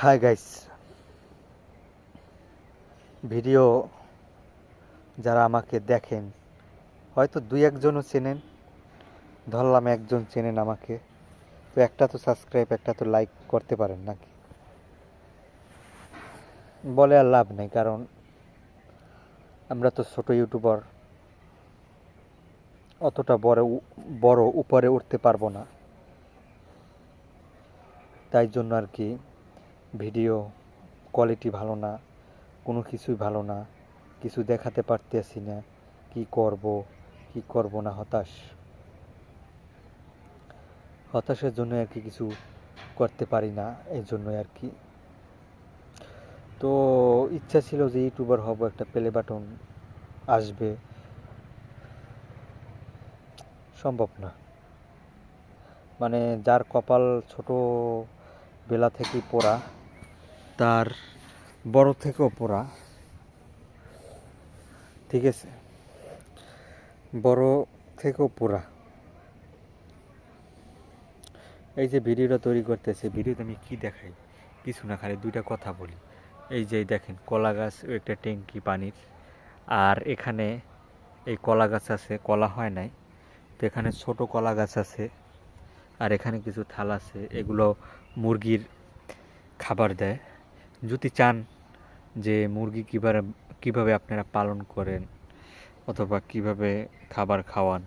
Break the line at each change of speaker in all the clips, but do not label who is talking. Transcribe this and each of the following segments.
Hi guys, video যারা আমাকে দেখেন হয়তো দুই একজনও চেনেন, ধরলাম একজন চেনেন আমাকে, তো একটা তো সাবস্ক্রাইব একটা তো লাইক করতে পারেন নাকি? বলে আর লাভ নেই, কারণ আমরা তো ছোট ইউটিউবার, অতটা বড় উপরে উঠতে পারবো না। তাই জন্য আর কি ভিডিও কোয়ালিটি ভালো না, কোনো কিছুই ভালো না, কিছু দেখাতে পারতেছি না, কি করব না, হতাশের জন্য আর কি কিছু করতে পারি না, এই জন্যই আর কি। তো ইচ্ছা ছিল যে ইউটিউবার হব, একটা প্লে বাটন আসবে, সম্ভব না। মানে যার কপাল ছোট বেলা থেকেই পোড়া, তার বড় থেকেও পোড়া, ঠিক আছে, বড় থেকেও পোড়া। এই যে ভিডিওটা তৈরি করতেছে, ভিডিওতে আমি কি দেখাই? কিছু না, খালি দুইটা কথা বলি। এই যে দেখেন কলা গাছ, একটা ট্যাঙ্কি পানির, আর এখানে এই কলা গাছ আছে, কলা হয় নাই, তো এখানে ছোট কলা গাছ আছে, আর এখানে কিছু থাল আছে, এগুলো মুরগির খাবার দেয়। যদি চান যে মুরগি কিভাবে আপনারা পালন করেন, অথবা কিভাবে খাবার খাওয়ান,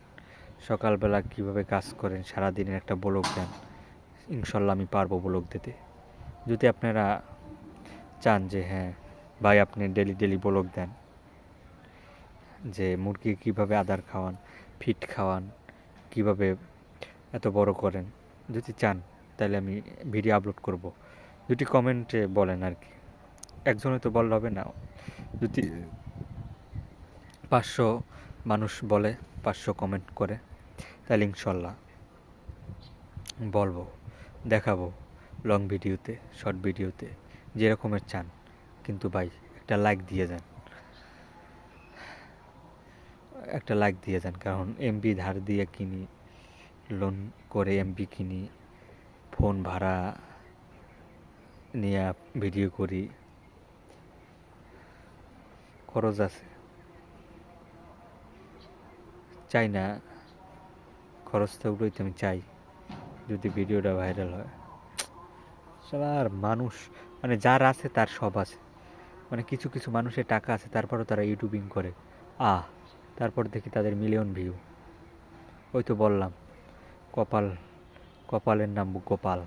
সকালবেলা কিভাবে কাজ করেন, সারাদিনের একটা ব্লগ দেন, ইনশাল্লাহ আমি পারবো ব্লগ দিতে। যদি আপনারা চান যে হ্যাঁ ভাই আপনি ডেলি ব্লগ দেন, যে মুরগি কিভাবে আদার খাওয়ান, ফিট খাওয়ান, কিভাবে এত বড় করেন, যদি চান তাহলে আমি ভিডিও আপলোড করব। দুটি কমেন্টে বলেন আর কি, একজনে তো বললে হবে না। যদি 500 মানুষ বলে, 500 কমেন্ট করে, তাহলে ইনশাল্লাহ বলবো, দেখাবো, লং ভিডিওতে, শর্ট ভিডিওতে, যেরকমের চান। কিন্তু ভাই একটা লাইক দিয়ে যান, একটা লাইক দিয়ে যান, কারণ এমবি ধার দিয়ে কিনি, লোন করে এমবি কিনি, ফোন ভাড়া নিয়ে ভিডিও করি, খরচ আছে। চাই না খরচটা উঠোইতে, আমি চাই যদি ভিডিওটা ভাইরাল হয়। আর মানুষ মানে যার আছে তার সব আছে, মানে কিছু কিছু মানুষের টাকা আছে তারপরও তারা ইউটিউবিং করে, তারপর দেখি তাদের মিলিয়ন ভিউ। ওই তো বললাম, কপালের নাম গোপাল।